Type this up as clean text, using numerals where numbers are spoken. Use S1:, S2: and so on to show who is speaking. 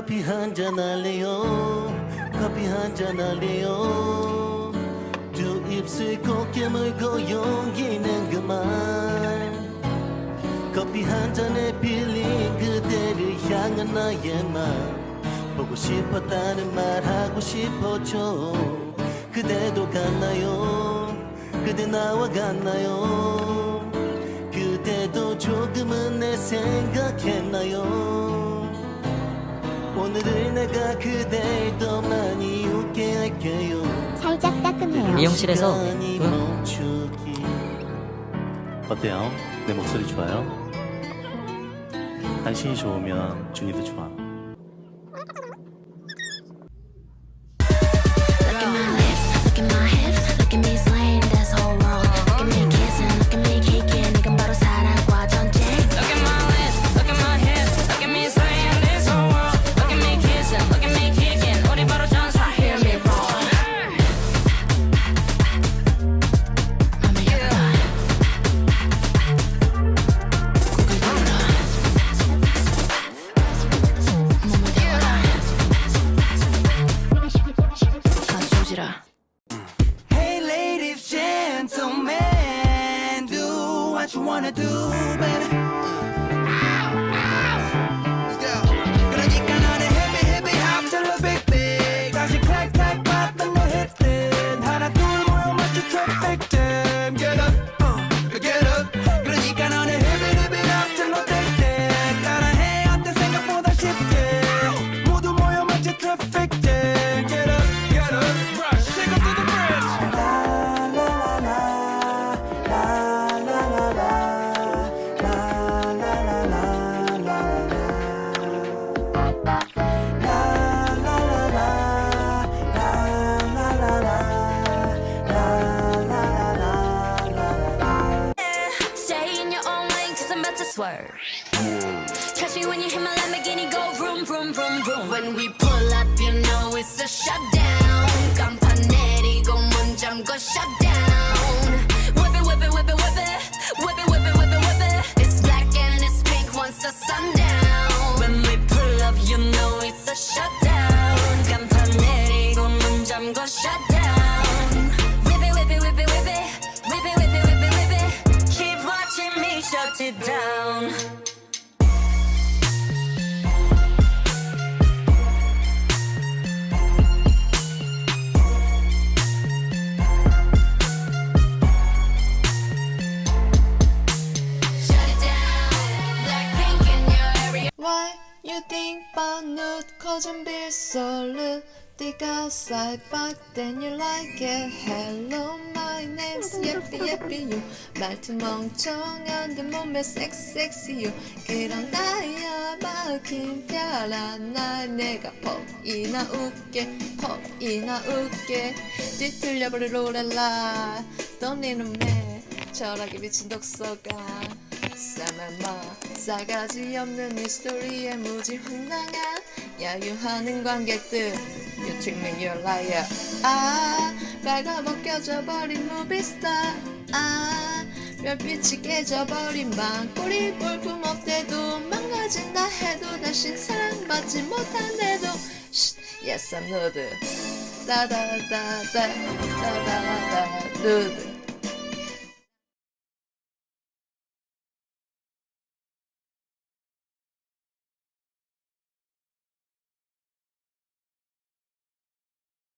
S1: 커피 한잔 할래요 커피 한잔 할래요 두 입술 곱게 물고 용기는 그만 커피 한 잔에 빌린 그대를 향한 나의 맘 보고 싶었다는 말 하고 싶었죠 그대도 같나요 그대 나와 같나요 그대도 조금은 내 생각했나요 오늘을 내가 그댈 더 많이 웃게 할게요
S2: 살짝 따끔해요.
S3: 미용실에서
S1: 어때요? 내 목소리 좋아요? 당신이 좋으면 준이도 좋아
S4: Look at my lips, look at my hips, look at me slaying this whole world. Look at me kissing, look at me kicking. 이건 바로 사랑과 전쟁. Look at my lips, look at my hips, look at me slaying this whole world. Look at me kissing, look at me kicking. 우리 바로 전사. Hear me roar. 맘을 열어봐. 고개 돌려라. 몸을 데워라. 가소지라.
S5: Hey ladies, gentlemen, do what you wanna do, baby. Let's go. 그러니까 너는 hippie hippie hop till the big big. 다시 clack clack pop 너 hit it. 하나 둘 모여 맞춰 traffic jam. Get up, get up. 그러니까 너는 hippie hippie hop till the big big. 따라해 어때 생각보다 쉽게. 모두 모여 맞춰 traffic jam. Get up, rush, take up to the bridge.
S4: Stay in your own lane, cause I'm about to swerve. Catch me when you hit my Lamborghini, go vroom, vroom, vroom, vroom. When we pull up, you know it's a shutdown. 간판 내리고 문 잠궈 shutdown. Whip it, whip it, whip it, whip it. Whip it, whip it, whip it, whip it. It's black and it's pink once the sun down. When we pull up, you know it's a shutdown. 간판 내리고 문 잠궈 shutdown. Whip it, whip it, whip it, whip it. Whip it, whip it, whip it, whip it. Keep watching me shut it down. Shut it down. Blackpink in your area.
S6: Why you think about nude? Cause I'm being so rude. Think outside, but then you like it. Hello, my name's Yeppy Yeppy You. 말투 멍청한데 몸매 섹시 you. 그런 나야 막힌 별한 날 내가 퍽이나 웃게 뒤틀려버릴 롤랄라 떠니는 매 철학에 미친 독서가 쌈마 싸가지 없는 이 스토리에 무지 황당한 야유하는 관객들 You treat me you're liar 아 빨가벗겨져 버린 무비스타 아 별빛이 깨져버린 방 꼬리 볼품 없대도 망가진다 해도 다신 사랑받지 못한대도 Yes I'm nude 다다다다 다다다 nude